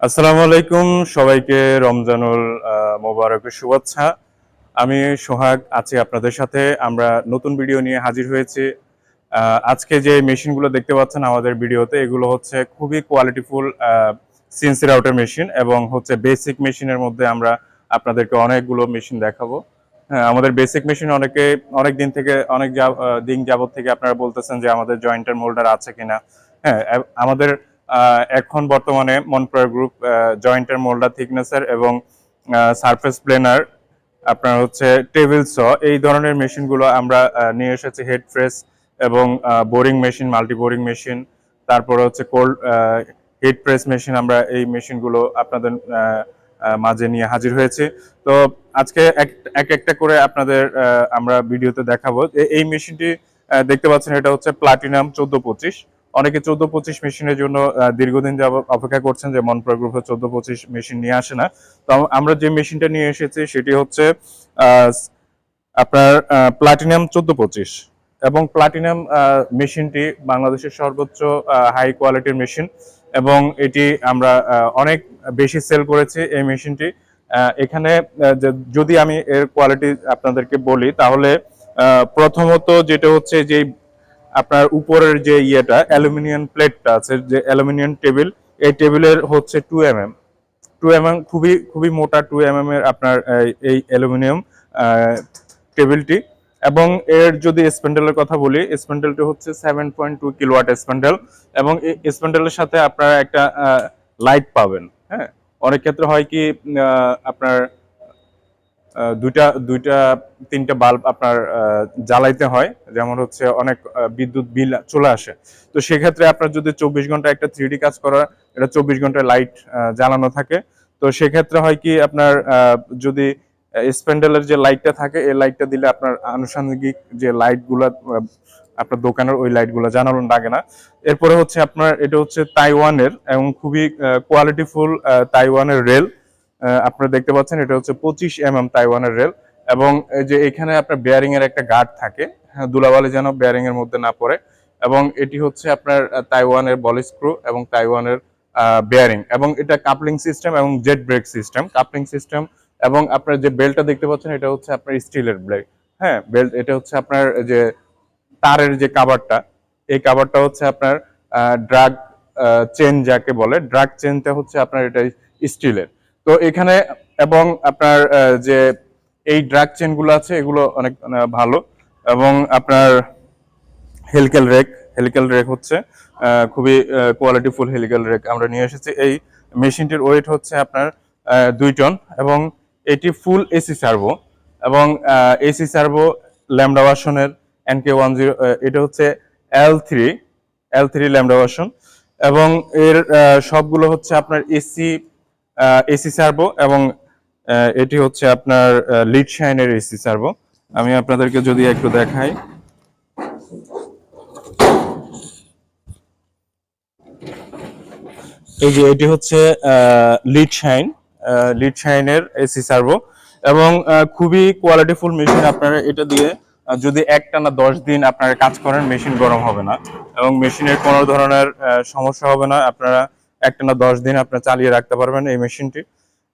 আসসালামু আলাইকুম সবাইকে রমজানুল মোবারকের শুভেচ্ছা। আমি সোহাগ আছি আপনাদের সাথে। আমরা নতুন ভিডিও নিয়ে হাজির হয়েছি। আজকে যে মেশিনগুলো দেখতে পাচ্ছেন আমাদের ভিডিওতে, এগুলো হচ্ছে খুবই কোয়ালিটিফুল সিএনসি রাউটার মেশিন এবং হচ্ছে বেসিক মেশিনের মধ্যে আমরা আপনাদেরকে অনেকগুলো মেশিন দেখাবো। হ্যাঁ, আমাদের বেসিক মেশিন অনেক দিন থেকে দিন যাবত থেকে আপনারা বলতেছেন যে আমাদের জয়েন্টার মোল্ডার আছে কিনা। হ্যাঁ, আমাদের এখন বর্তমানে মনপ্রয়ার গ্রুপ জয়েন্টার মোল্ডার থিকনেসার এবং সারফেস প্লেনার, আপনার হচ্ছে টেবিল স, এই ধরনের মেশিনগুলো আমরা নিয়ে এসেছি। হেড ফ্রেস এবং boring machine, multi boring machine, তারপরে হচ্ছে কোল্ড হিট প্রেস মেশিন, আমরা এই মেশিনগুলো আপনাদের মাঝে নিয়ে হাজির হয়েছি। তো আজকে এক একটা করে আপনাদের আমরা ভিডিওতে দেখাবো। এই মেশিনটি দেখতে পাচ্ছেন, এটা হচ্ছে প্লাটিনাম 1425। অনেকে 1425 মেশিনের জন্য দীর্ঘদিন যাবত অপেক্ষা করছেন যে মনপ্রয়ার গ্রুপে 1425 মেশিন নিয়ে আসে না। তো আমরা যে মেশিনটা নিয়ে এসেছি সেটি হচ্ছে আপনার প্লাটিনাম 1425। এবং প্লাটিনাম মেশিনটি বাংলাদেশের সর্বোচ্চ হাই কোয়ালিটির মেশিন এবং এটি আমরা অনেক বেশি সেল করেছি এই মেশিনটি। এখানে যদি আমি এর কোয়ালিটি আপনাদেরকে বলি, তাহলে প্রথমত যেটা হচ্ছে যে আপনার উপরের যে অ্যালুমিনিয়াম প্লেটটা আছে, যে অ্যালুমিনিয়াম টেবিল, এই টেবিলের হচ্ছে 2 mm, 2 mm, খুবই খুবই মোটা 2 mm এর আপনার এই অ্যালুমিনিয়াম টেবিলটি। এবং এর যদি স্প্যান্ডেলের কথা বলি, স্প্যান্ডেলটি হচ্ছে 7.2 কিলোওয়াট স্প্যান্ডেল এবং এই স্প্যান্ডেলের সাথে আপনারা একটা লাইট পাবেন। হ্যাঁ, অনেক ক্ষেত্রে হয় কি আপনার দুইটা দুইটা তিনটা বাল্ব আপনার জ্বালাইতে হয়, যেমন হচ্ছে অনেক বিদ্যুৎ বিল চলে আসে। তো সেক্ষেত্রে আপনার যদি 24 ঘন্টা একটা 3D কাজ করা, এটা 24 ঘন্টায় লাইট জ্বালানো থাকে। তো সেক্ষেত্রে হয় কি আপনার যদি স্প্যান্ডেলের যে লাইটটা থাকে, এই লাইটটা দিলে আপনার আনুষঙ্গিক যে লাইটগুলো আপনার দোকানের, ওই লাইটগুলো জ্বালানো লাগে না। এরপরে হচ্ছে আপনার এটা হচ্ছে তাইওয়ানের এবং খুবই কোয়ালিটিফুল তাইওয়ানের রেল। আপনারা দেখতে পাচ্ছেন, এটা হচ্ছে 25 mm তাইওয়ানের রেল। এবং এই যে এখানে আপনার বেয়ারিং এর একটা গার্ড থাকে, হ্যাঁ, ধুলাবালি যেন বেয়ারিং এর মধ্যে না পড়ে। এবং এটি হচ্ছে আপনার তাইওয়ানের বল স্ক্রু এবং তাইওয়ানের বেয়ারিং, এবং এটা কাপলিং সিস্টেম এবং jet brake system, coupling system. এবং আপনার যে বেল্টটা দেখতে পাচ্ছেন, এটা হচ্ছে আপনার স্টিলের বেল্ট। হ্যাঁ, বেল্ট, এটা হচ্ছে আপনার যে তারের যে কাভারটা, এই কাভারটা হচ্ছে আপনার ড্রাগ চেন, যাকে বলে ড্রাগ চেনটা হচ্ছে আপনার এটা স্টিলের। তো এখানে এবং আপনার যে এই ড্রাগ চেনগুলো আছে, এগুলো অনেক ভালো। এবং আপনার হেলিক্যাল রেক হচ্ছে খুবই কোয়ালিটিফুল হেলিক্যাল রেক আমরা নিয়ে এসেছি। এই মেশিনটির ওয়েট হচ্ছে আপনার 2 টন এবং এটি ফুল এসি সার্ভো এবং এসি সার্ভো ল্যামডা ভার্সনের NK10, এটা হচ্ছে L3 ল্যামডা ভার্সন। এবং এর সবগুলো হচ্ছে আপনার এসি সার্ভো এবং এটি হচ্ছে আপনার লিড শাইনের এসি সার্ভো। আমি আপনাদেরকে যদি একটু দেখাই, এই যে এটি হচ্ছে লিড শাইনের এসি সার্ভো এবং খুবই কোয়ালিটিফুল মেশিন। আপনারা এটা দিয়ে যদি একটানা 10 দিন আপনারা কাজ করেন, মেশিন গরম হবে না এবং মেশিনের কোনো ধরনের সমস্যা হবে না। আপনারা একটানা 10 দিন আপনারা চালিয়ে রাখতে পারবেন এই মেশিনটি।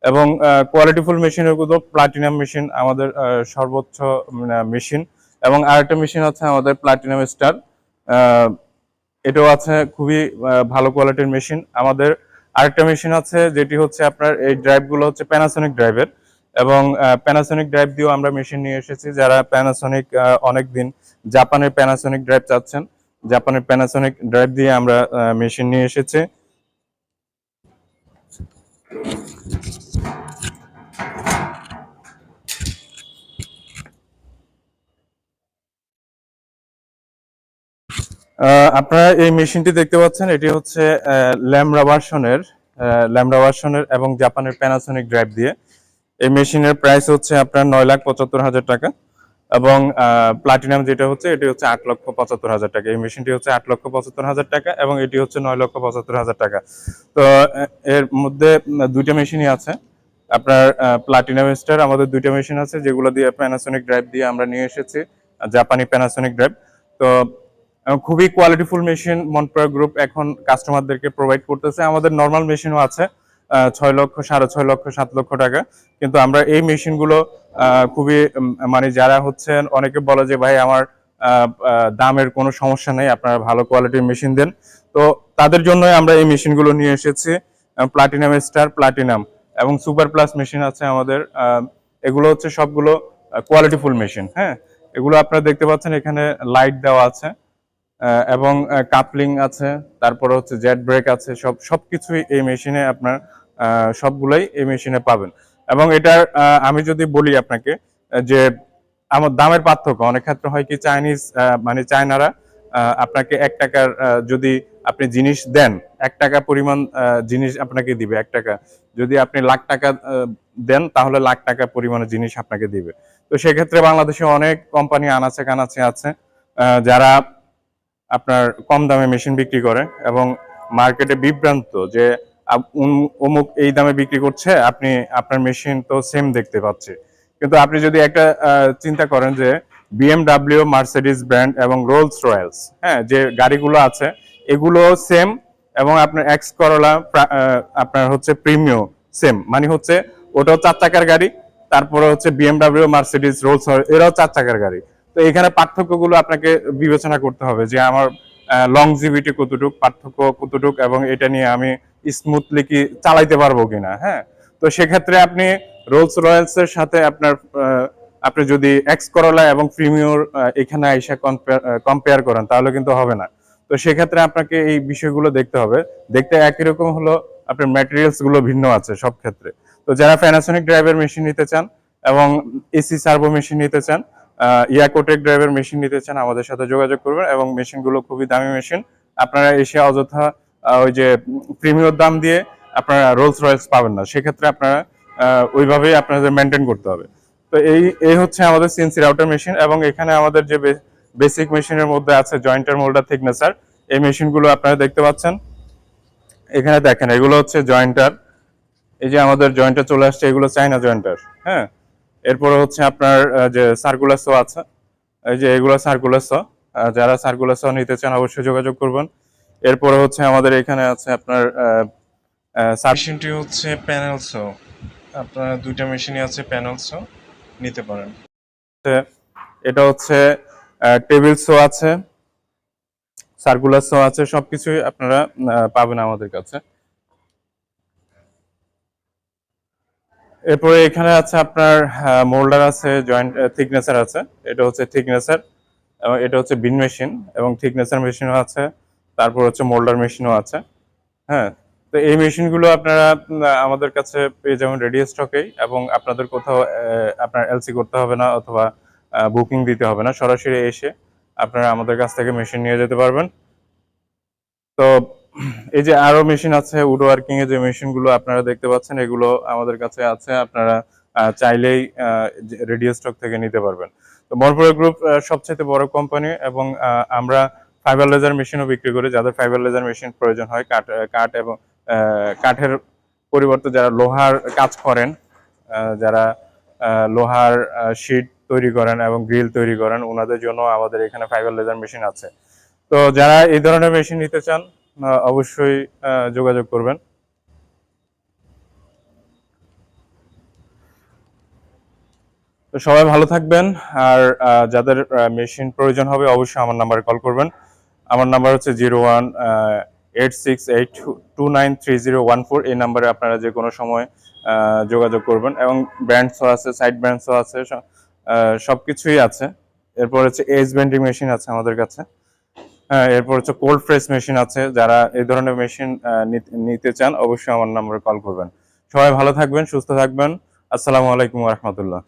এবং কোয়ালিটিফুল মেশিনের মধ্যে প্লাটিনাম মেশিন আমাদের সর্বোচ্চ মেশিন। এবং আরেকটা মেশিন আছে আমাদের প্লাটিনাম স্টার, এটাও আছে খুবই ভালো কোয়ালিটির মেশিন। আমাদের আরেকটা মেশিন আছে যেটি হচ্ছে আপনার এই ড্রাইভগুলো হচ্ছে প্যানাসোনিক ড্রাইভের, এবং প্যানাসোনিক ড্রাইভ দিয়েও আমরা মেশিন নিয়ে এসেছি। যারা প্যানাসোনিক অনেকদিন জাপানের প্যানাসোনিক ড্রাইভ চাচ্ছেন, জাপানের প্যানাসোনিক ড্রাইভ দিয়ে আমরা মেশিন নিয়ে এসেছি। আপনারা এই মেশিনটি দেখতে পাচ্ছেন, এটি হচ্ছে ল্যামডা ভার্সনের এবং জাপানের প্যানাসোনিক ড্রাইভ দিয়ে। এই মেশিনের প্রাইস হচ্ছে আপনার 9,75,000 টাকা এবং প্লাটিনাম যেটা হচ্ছে, এটি হচ্ছে 8,75,000 টাকা। এই মেশিনটি হচ্ছে 8,75,000 টাকা এবং এটি হচ্ছে 9,75,000 টাকা। তো এর মধ্যে দুইটা মেশিনই আছে আপনার প্লাটিনাম স্টার। আমাদের দুইটা মেশিন আছে যেগুলো দিয়ে প্যানাসোনিক ড্রাইভ দিয়ে আমরা নিয়ে এসেছি, জাপানি প্যানাসোনিক ড্রাইভ। তো খুবই কোয়ালিটিফুল মেশিন মনপ্রয়ার গ্রুপ এখন কাস্টমারদেরকে প্রোভাইড করতেছে। আমাদের নর্মাল মেশিনও আছে, 6 লক্ষ, 6.5 লক্ষ, 7 লক্ষ টাকা। কিন্তু আমরা এই মেশিনগুলো খুবই মানে যারা হচ্ছেন অনেকে বলে যে ভাই আমার দামের কোনো সমস্যা নেই, আপনারা ভালো কোয়ালিটির মেশিন দেন। তো তাদের জন্যই আমরা এই মেশিনগুলো নিয়ে এসেছি। প্লাটিনাম স্টার, প্লাটিনাম এবং সুপার প্লাস মেশিন আছে আমাদের। এগুলো হচ্ছে সবগুলো কোয়ালিটিফুল মেশিন। হ্যাঁ, এগুলো আপনারা দেখতে পাচ্ছেন এখানে লাইট দেওয়া আছে এবং কাপলিং আছে, তারপরে হচ্ছে জেট ব্রেক আছে, সবকিছুই এই মেশিনে আপনার সবগুলাই এই মেশিনে পাবেন। এবং এটার আমি যদি বলি আপনাকে যে আমার দামের পার্থক্য অনেক ক্ষেত্রে হয় কি, মানে চায়নারা আপনাকে 1 টাকার যদি আপনি জিনিস দেন, 1 টাকা পরিমাণ জিনিস আপনাকে দিবে। 1 টাকা যদি আপনি লাখ টাকা দেন তাহলে লাখ টাকা পরিমাণের জিনিস আপনাকে দিবে। তো সেক্ষেত্রে বাংলাদেশে অনেক কোম্পানি আনাচে কানাচে আছে যারা আপনার কম দামে মেশিন বিক্রি করে এবং মার্কেটে বিভ্রান্ত যে অমুক এই দামে বিক্রি করছে, আপনি আপনার মেশিন তো সেম দেখতে পাচ্ছে। কিন্তু আপনি যদি একটা চিন্তা করেন যে বিএমডাব্লিউ, মার্সিডিজ ব্র্যান্ড এবং রোলস রয়েলস, হ্যাঁ, যে গাড়িগুলো আছে এগুলো সেম, এবং আপনার এক্স করোলা আপনার হচ্ছে প্রিমিয়াম সেম, মানে হচ্ছে ওটাও 4 চাকার গাড়ি, তারপরে হচ্ছে বিএমডাব্লিউ, মার্সিডিজ, রোলস রয়েলস এরাও 4 চাকার গাড়ি। তো এখানে পার্থক্যগুলো আপনাকে বিবেচনা করতে হবে যে আমার লংজিভিটি কতটুক, পার্থক্য কতটুক, এবং এটা নিয়ে আমি স্মুথলি কি চালাইতে পারবো কিনা। হ্যাঁ, তো সেক্ষেত্রে আপনি রোলস রয়েলস এর সাথে আপনি যদি এক্স করোলা এবং প্রিমিয়র এখানে এসে কম্পেয়ার করেন তাহলে কিন্তু হবে না। তো সেক্ষেত্রে আপনাকে এই বিষয়গুলো দেখতে হবে। দেখতে একই রকম হলো, আপনার ম্যাটেরিয়ালস গুলো ভিন্ন আছে সব ক্ষেত্রে। তো যারা প্যানাসোনিক ড্রাইভার মেশিন নিতে চান এবং এসি সার্ভো মেশিন নিতে চান, ইয়াকোটেক ড্রাইভার মেশিন নিতে চান, আমাদের সাথে যোগাযোগ করবেন। এবং মেশিনগুলো খুবই দামি মেশিন, আপনারা এসে অযথা ওই যে প্রিমিয়ার দাম দিয়ে আপনারা রোলস রয়েলস পাবেন না। সেক্ষেত্রে আপনারা ওইভাবেই আপনাদের মেনটেন করতে হবে। তো এই হচ্ছে আমাদের সিএনসি রাউটার মেশিন। এবং এখানে আমাদের যে বেসিক মেশিনের মধ্যে আছে জয়েন্টার, মোল্ডার, থিকনেসার, এই মেশিনগুলো আপনারা দেখতে পাচ্ছেন। এখানে দেখেন এগুলো হচ্ছে জয়েন্টার, এই যে আমাদের জয়েন্টার চলে আসছে, এগুলো চাইনা জয়েন্টার। হ্যাঁ, এরপরে হচ্ছে আপনার যে সার্কুলার সো আছে, এই যে এগুলো সার্কুলার সো, যারা সার্কুলার সো নিতে চান অবশ্যই যোগাযোগ করবেন। এরপরে হচ্ছে আমাদের এখানে আছে আপনার মেশিনটি হচ্ছে প্যানেল সো, আপনার 2টা মেশিনই আছে প্যানেল সো, নিতে পারেন। এটা হচ্ছে টেবিল সো আছে, সার্কুলার সো আছে, সবকিছুই আপনারা পাবেন আমাদের কাছে। এরপরে এখানে আছে আপনার মোল্ডার আছে, জয়েন্ট থিকনেসার আছে, এটা হচ্ছে থিকনেসার, এবং এটা হচ্ছে বিন মেশিন এবং থিকনেসার মেশিনও আছে, তারপর হচ্ছে মোল্ডার মেশিনও আছে। হ্যাঁ, তো এই মেশিনগুলো আপনারা আমাদের কাছে পেয়ে যাবেন রেডি স্টকেই, এবং আপনাদের কোথাও আপনার এলসি করতে হবে না অথবা বুকিং দিতে হবে না, সরাসরি এসে আপনারা আমাদের কাছ থেকে মেশিন নিয়ে যেতে পারবেন। তো এই যে আরো মেশিন আছে উড ওয়ার্কিং এর, যে মেশিনগুলো আপনারা দেখতে পাচ্ছেন এগুলো আমাদের কাছে আছে, আপনারা চাইলেই রেডিও স্টক থেকে নিতে পারবেন। তো মরপুরা গ্রুপ সবচেয়ে বড় কোম্পানি, এবং আমরা ফাইবার লেজার মেশিনও বিক্রি করি। যাদের ফাইবার লেজার মেশিন প্রয়োজন হয়, কাঠ এবং কাঠের পরিবর্তে যারা লোহার কাজ করেন, যারা লোহার শিট তৈরি করেন এবং গ্রিল তৈরি করেন, ওনাদের জন্য আমাদের এখানে ফাইবার লেজার মেশিন আছে। তো যারা এই ধরনের মেশিন নিতে চান অবশ্যই যোগাযোগ করবেন। তো সবাই ভালো থাকবেন। আর যাদের মেশিন প্রয়োজন হবে অবশ্যই আমার নাম্বারে কল করবেন। আমার নাম্বার হচ্ছে 018682930114। এই নাম্বারে আপনারা যে কোনো সময় যোগাযোগ করবেন। এবং ব্র্যান্ডসও আছে, সাইড ব্র্যান্ডসও আছে, সবকিছুই আছে। এরপর হচ্ছে এজ বেন্ডিং মেশিন আছে আমাদের কাছে। হ্যাঁ, এরপর হচ্ছে কোল্ড প্রেস মেশিন আছে। যারা এই ধরনের মেশিন নিতে চান অবশ্যই আমার নাম্বারে কল করবেন। সবাই ভালো থাকবেন, সুস্থ থাকবেন। আসসালামু আলাইকুম ওয়া রাহমাতুল্লাহ।